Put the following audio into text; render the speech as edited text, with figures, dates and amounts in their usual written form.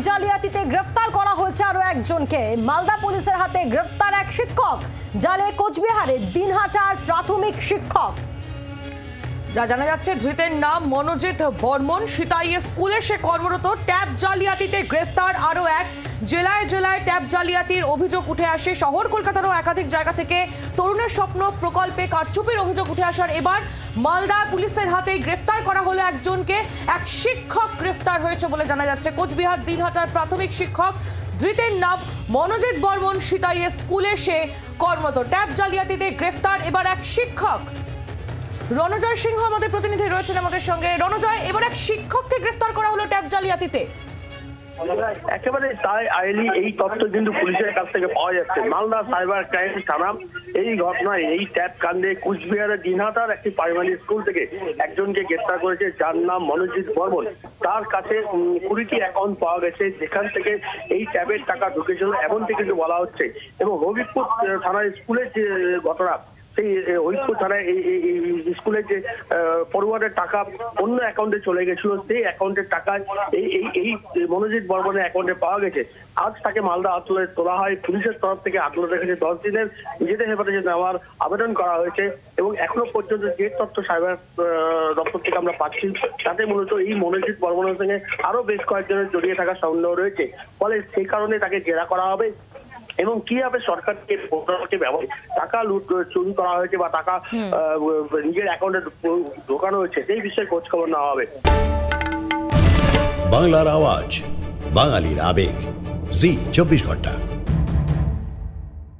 জালিয়াতিতে গ্রেফতার করা হয়েছে আরো একজনকে। মালদা পুলিশের হাতে গ্রেফতার এক শিক্ষক, জালে কোচবিহারের দিনহাটার প্রাথমিক শিক্ষক। যা জানা যাচ্ছে, ধৃতের নাম মনোজিৎ বর্মন। সিতাইয়ে স্কুলে সে কর্মরত। ট্যাব জালিয়াতিতে গ্রেফতার আরও এক। জেলায় জেলায় ট্যাব জালিয়াতির অভিযোগ উঠে আসে। শহর কলকাতারও একাধিক জায়গা থেকে তরুণের স্বপ্ন প্রকল্পে কারচুপির অভিযোগ উঠে আসার এবার মালদা পুলিশের হাতে গ্রেফতার করা হলো একজনকে। এক শিক্ষক গ্রেফতার হয়েছে বলে জানা যাচ্ছে। কোচবিহার দিনহাটার প্রাথমিক শিক্ষক। ধৃতের নাম মনোজিৎ বর্মন। সিতাইয়ে স্কুলে সে কর্মরত। ট্যাব জালিয়াতিতে গ্রেফতার এবার এক শিক্ষক। রণজয় সিংহ আমাদের প্রতিনিধি রয়েছেন আমাদের সঙ্গে। রণজয়, এবার এক শিক্ষককে গ্রেফতার করা হলো ট্যাব জালিয়াতিতে। একেবারে তাই আইলি, এই তথ্য কিন্তু পুলিশের কাছ থেকে পাওয়া যাচ্ছে। মালদা সাইবার ক্রাইম থানা এই ঘটনায়, এই ট্যাব কাণ্ডে কুচবিহারের দিনহাটার একটি প্রাইমারি স্কুল থেকে একজনকে গ্রেফতার করেছে, যার নাম মনোজিৎ বর্মন। তার কাছে 20টি অ্যাকাউন্ট পাওয়া গেছে, যেখান থেকে এই ট্যাবের টাকা ঢুকেছিল এমনটি কিন্তু বলা হচ্ছে। এবং হবিবপুর থানার স্কুলের যে ঘটনা, সেই হবিবপুর থানায় এই স্কুলের যে পড়ুয়াদের টাকা অন্য অ্যাকাউন্টে চলে গেছিল, সেই অ্যাকাউন্টের টাকা এই মনোজিৎ বর্মনের অ্যাকাউন্টে পাওয়া গেছে। আজ তাকে মালদা আদালতে তোলা হয়। পুলিশের তরফ থেকে আদালতের কাছে 10 দিনের নিজেদের হেফাজতে নেওয়ার আবেদন করা হয়েছে। এবং এখনো পর্যন্ত যে তথ্য সাইবার দপ্তর থেকে আমরা পাচ্ছি, তাতে মূলত এই মনোজিৎ বর্মনের সঙ্গে আরো বেশ কয়েকজনের জড়িয়ে থাকার সন্দেহ রয়েছে। ফলে সেই কারণে তাকে জেরা করা হবে। এবং কিভাবে সরকারকে টাকা চুরি করা হয়েছে বা টাকা নিজের অ্যাকাউন্টে ঢোকানো হয়েছে, সেই বিষয়ে খোঁজ খবর নেওয়া হবে। বাংলার আওয়াজ, বাঙালির আবেগ, জি 24 ঘন্টা।